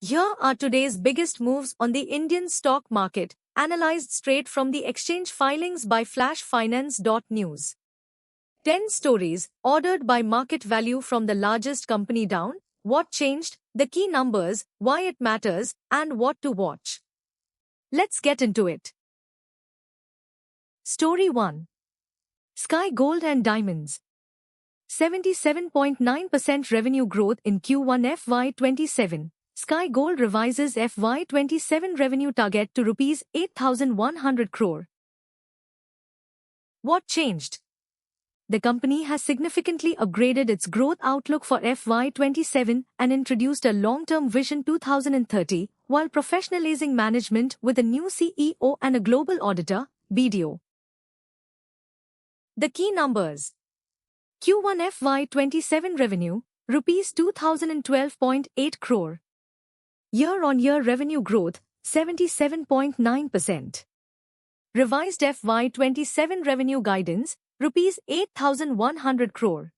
Here are today's biggest moves on the Indian stock market, analyzed straight from the exchange filings by flashfinance.news. 10 stories, ordered by market value from the largest company down, what changed, the key numbers, why it matters, and what to watch. Let's get into it. Story 1. Sky Gold and Diamonds. 77.9% revenue growth in Q1 FY27. Sky Gold revises FY27 revenue target to Rs 8,100 crore. What changed? The company has significantly upgraded its growth outlook for FY27 and introduced a long-term Vision 2030 while professionalizing management with a new CEO and a global auditor, BDO. The key numbers. Q1 FY27 revenue, Rs 2,012.8 crore. Year-on-year revenue growth, 77.9%. Revised FY27 revenue guidance, Rs 8,100 crore.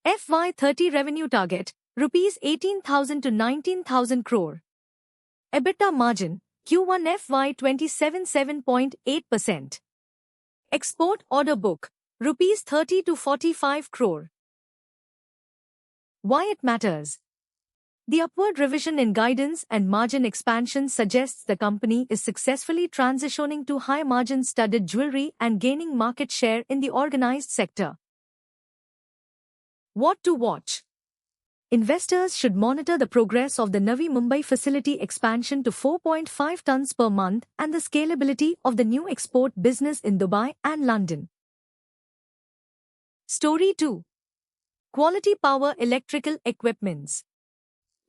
FY30 revenue target, Rs 18,000 to 19,000 crore. EBITDA margin, Q1 FY27 7.8%. Export order book, Rs 30 to 45 crore. Why it matters? The upward revision in guidance and margin expansion suggests the company is successfully transitioning to high-margin studded jewelry and gaining market share in the organized sector. What to watch? Investors should monitor the progress of the Navi Mumbai facility expansion to 4.5 tons per month and the scalability of the new export business in Dubai and London. Story 2. Quality Power Electrical Equipments.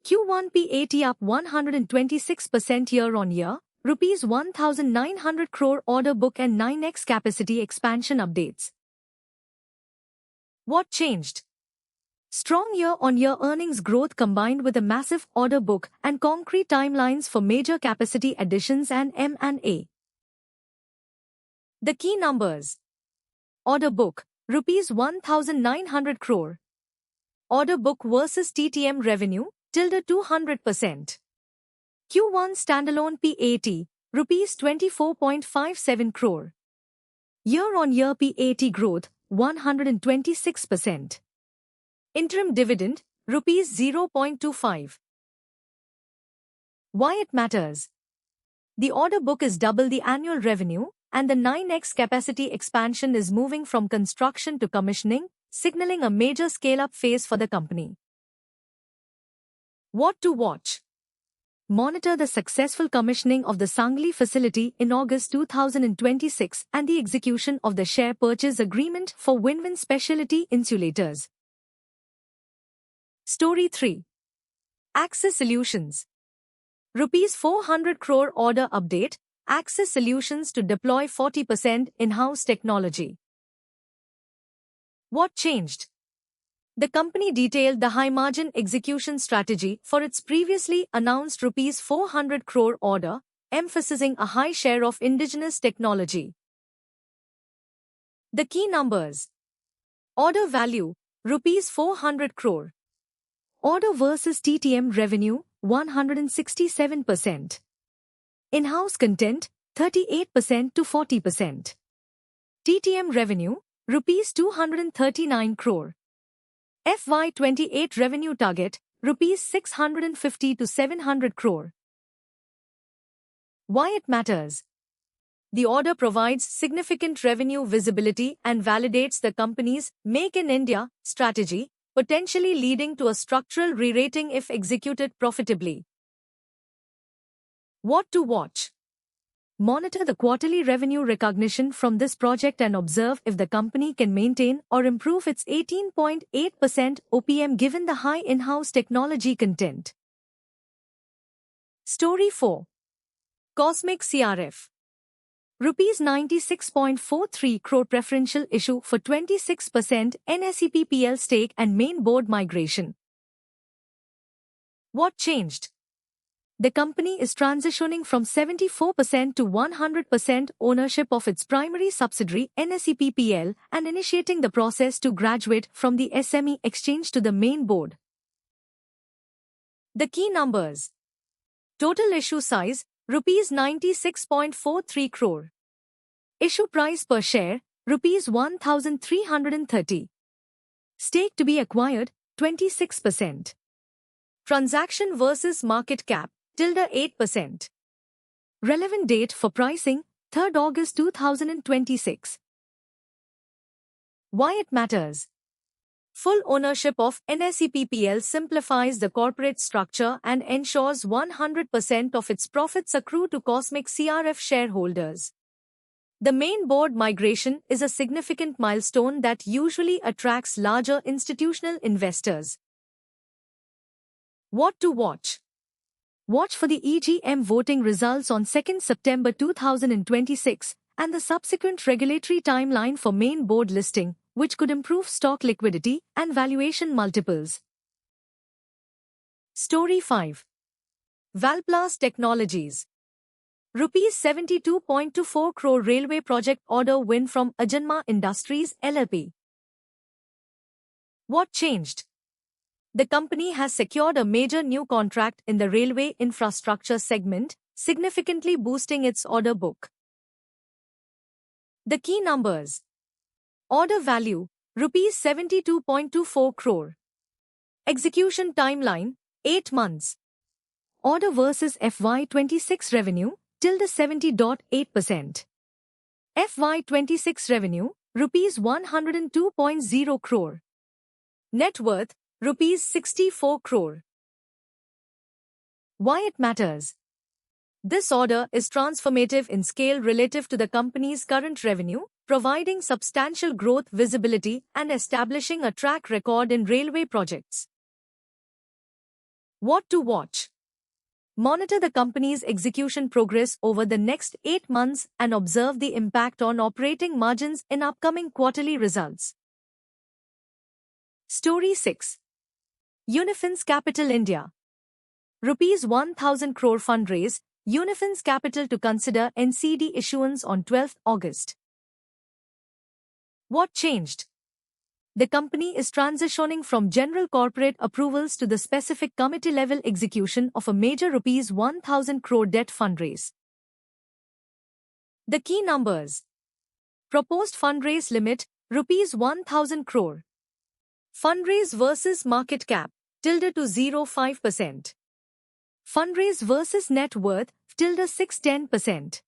Q1 PAT up 126% year-on-year, Rs 1,900 crore order book and 9x capacity expansion updates. What changed? Strong year-on-year earnings growth combined with a massive order book and concrete timelines for major capacity additions and M&A. The key numbers. Order book, Rs 1,900 crore. Order book versus TTM revenue, 200%. Q1 standalone PAT, Rs 24.57 crore. Year-on-year PAT growth, 126%. Interim dividend, Rs 0.25. Why it matters? The order book is double the annual revenue, and the 9x capacity expansion is moving from construction to commissioning, signaling a major scale-up phase for the company. What to watch? Monitor the successful commissioning of the Sangli facility in August 2026 and the execution of the share purchase agreement for Win-Win Specialty Insulators. Story 3. Axis Solutions. Rs 400 crore order update, Axis Solutions to deploy 40% in-house technology. What changed? The company detailed the high-margin execution strategy for its previously announced Rs 400 crore order, emphasizing a high share of indigenous technology. The key numbers. Order value, Rs 400 crore. Order versus TTM revenue, 167%. In-house content, 38% to 40%. TTM revenue, Rs 239 crore. FY28 revenue target, Rs 650 to 700 crore. Why it matters? The order provides significant revenue visibility and validates the company's Make in India strategy, potentially leading to a structural re-rating if executed profitably. What to watch? Monitor the quarterly revenue recognition from this project and observe if the company can maintain or improve its 18.8% OPM given the high in-house technology content. Story 4. Cosmic CRF. Rs 96.43 crore preferential issue for 26% NSEPPL stake and main board migration. What changed? The company is transitioning from 74% to 100% ownership of its primary subsidiary NSEPPL and initiating the process to graduate from the SME exchange to the main board. The key numbers. Total issue size, Rs 96.43 crore. Issue price per share, Rs 1,330. Stake to be acquired, 26%. Transaction versus market cap, -8%. Relevant date for pricing, 3rd August 2026. Why it matters? Full ownership of NSEPPL simplifies the corporate structure and ensures 100% of its profits accrue to Cosmic CRF shareholders. The main board migration is a significant milestone that usually attracts larger institutional investors. What to watch? Watch for the EGM voting results on 2nd September 2026 and the subsequent regulatory timeline for main board listing, which could improve stock liquidity and valuation multiples. Story 5. Valplast Technologies. Rs 72.24 crore railway project order win from Ajanma Industries LLP. What changed? The company has secured a major new contract in the railway infrastructure segment, significantly boosting its order book. The key numbers. Order value, Rs 72.24 crore. Execution timeline, 8 months. Order versus FY26 revenue, -70.8%. FY26 revenue, Rs 102.0 crore. Net worth, Rs 64 crore. Why it matters? This order is transformative in scale relative to the company's current revenue, providing substantial growth visibility and establishing a track record in railway projects. What to watch? Monitor the company's execution progress over the next 8 months and observe the impact on operating margins in upcoming quarterly results. Story 6. Unifins Capital India. Rs 1,000 crore fundraise, Unifins Capital to consider NCD issuance on 12th August. What changed? The company is transitioning from general corporate approvals to the specific committee-level execution of a major Rs 1,000 crore debt fundraise. The key numbers. Proposed fundraise limit, Rs 1,000 crore. Fundraise versus market cap, -0.5%. Fundraise versus net worth, -610%.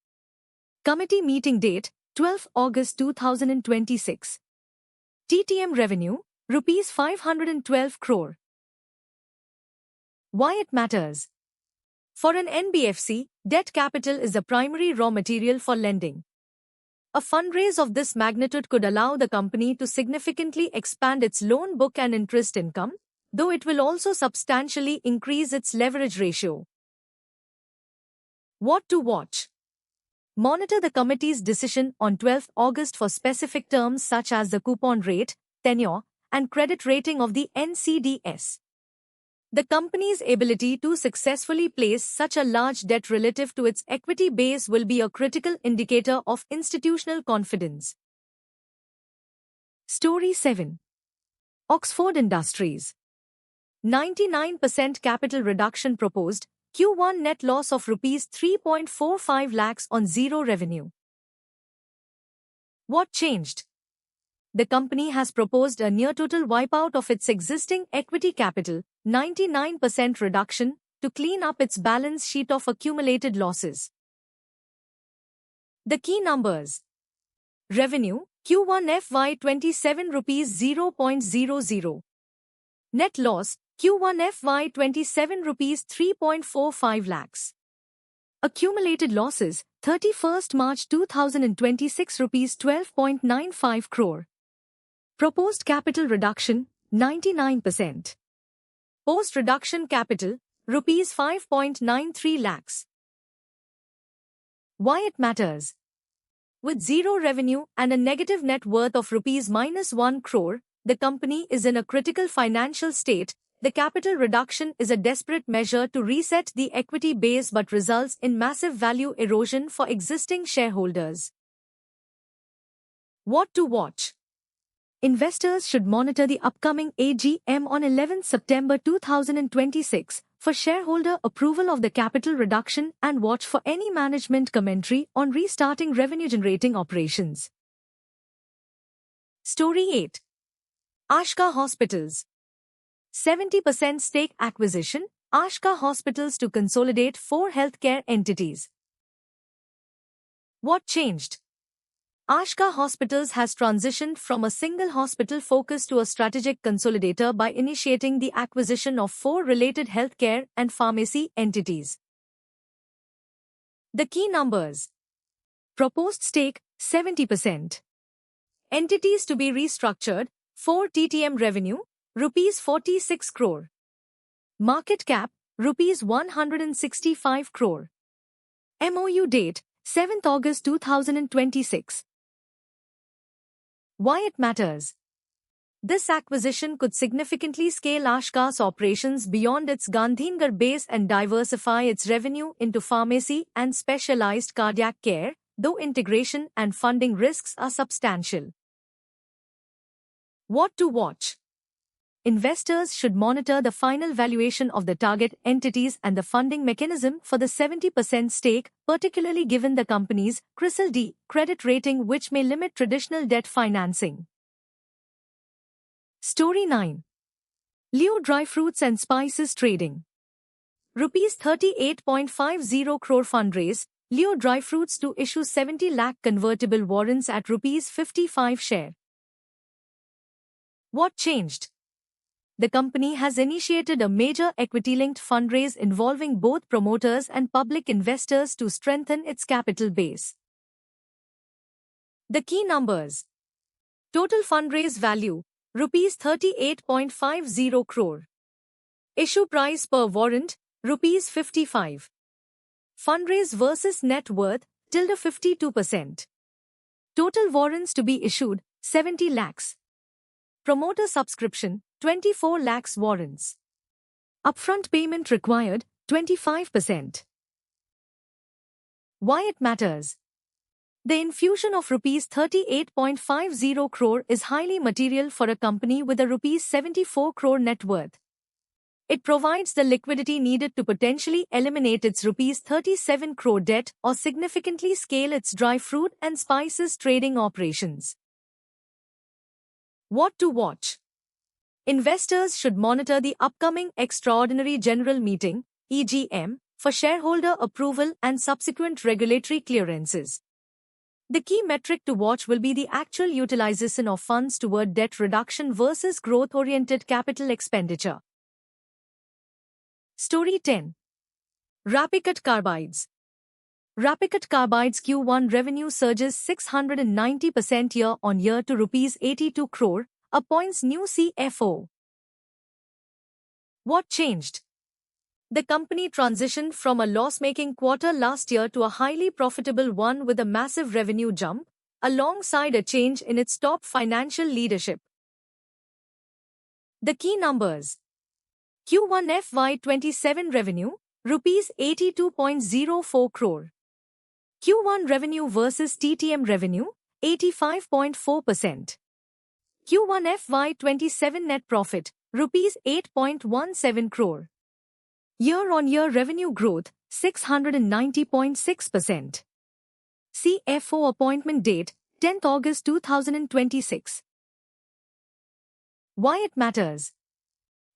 Committee meeting date, 12th August 2026. TTM revenue, Rs 512 crore. Why it matters? For an NBFC, debt capital is the primary raw material for lending. A fundraise of this magnitude could allow the company to significantly expand its loan book and interest income, though it will also substantially increase its leverage ratio. What to watch? Monitor the committee's decision on 12th August for specific terms such as the coupon rate, tenure, and credit rating of the NCDs. The company's ability to successfully place such a large debt relative to its equity base will be a critical indicator of institutional confidence. Story 7. Oxford Industries. 99% capital reduction proposed, Q1 net loss of Rs 3.45 lakhs on zero revenue. What changed? The company has proposed a near-total wipeout of its existing equity capital, 99% reduction, to clean up its balance sheet of accumulated losses. The key numbers. Revenue, Q1 FY27 Rs 0.00. Net loss, Q1 FY27 Rs 3.45 lakhs. Accumulated losses, 31st March 2026 Rs 12.95 crore. Proposed capital reduction, 99%. Post-reduction capital, Rs 5.93 lakhs. Why it matters? With zero revenue and a negative net worth of Rs -1 crore, the company is in a critical financial state. The capital reduction is a desperate measure to reset the equity base but results in massive value erosion for existing shareholders. What to watch? Investors should monitor the upcoming AGM on 11 September 2026 for shareholder approval of the capital reduction and watch for any management commentary on restarting revenue-generating operations. Story 8. Ashka Hospitals. 70% stake acquisition, Ashka Hospitals to consolidate 4 healthcare entities. What changed? Ashka Hospitals has transitioned from a single hospital focus to a strategic consolidator by initiating the acquisition of 4 related healthcare and pharmacy entities. The key numbers. Proposed stake, 70%. Entities to be restructured, 4 TTM revenue, Rs 46 crore. Market cap, Rs 165 crore. MOU date, 7th August 2026. Why it matters? This acquisition could significantly scale Ashka's operations beyond its Gandhinagar base and diversify its revenue into pharmacy and specialized cardiac care, though integration and funding risks are substantial. What to watch? Investors should monitor the final valuation of the target entities and the funding mechanism for the 70% stake, particularly given the company's CRISIL D credit rating, which may limit traditional debt financing. Story 9. Leo Dry Fruits and Spices Trading. Rs 38.50 crore fundraise, Leo Dry Fruits to issue 70 lakh convertible warrants at Rs 55 share. What changed? The company has initiated a major equity-linked fundraise involving both promoters and public investors to strengthen its capital base. The key numbers. Total fundraise value, Rs 38.50 crore. Issue price per warrant, Rs 55. Fundraise versus net worth, ~52%. Total warrants to be issued, 70 lakhs. Promoter subscription, 24 lakhs warrants. Upfront payment required, 25%. Why it matters? The infusion of Rs 38.50 crore is highly material for a company with a Rs 74 crore net worth. It provides the liquidity needed to potentially eliminate its Rs 37 crore debt or significantly scale its dry fruit and spices trading operations. What to watch? Investors should monitor the upcoming Extraordinary General Meeting, EGM, for shareholder approval and subsequent regulatory clearances. The key metric to watch will be the actual utilization of funds toward debt reduction versus growth-oriented capital expenditure. Story 10. Rapicut Carbides. Rapicut Carbides Q1 revenue surges 690% year-on-year to Rs 82 crore, appoints new CFO. What changed? The company transitioned from a loss-making quarter last year to a highly profitable one with a massive revenue jump, alongside a change in its top financial leadership. The key numbers. Q1 FY27 revenue, Rs 82.04 crore. Q1 revenue versus TTM revenue, 85.4%. Q1 FY27 net profit, Rs 8.17 crore. Year-on-year revenue growth, 690.6%. CFO appointment date, 10th August 2026. Why it matters?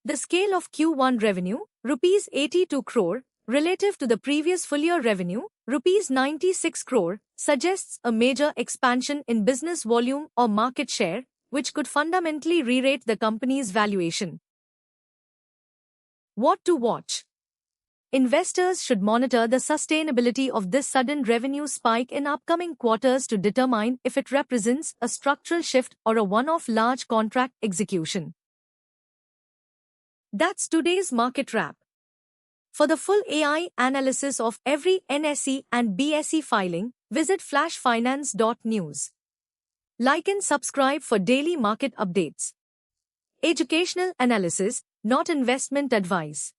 The scale of Q1 revenue, Rs 82 crore, relative to the previous full-year revenue, Rs 96 crore, suggests a major expansion in business volume or market share, which could fundamentally re-rate the company's valuation. What to watch? Investors should monitor the sustainability of this sudden revenue spike in upcoming quarters to determine if it represents a structural shift or a one-off large contract execution. That's today's market wrap. For the full AI analysis of every NSE and BSE filing, visit flashfinance.news. Like and subscribe for daily market updates. Educational analysis, not investment advice.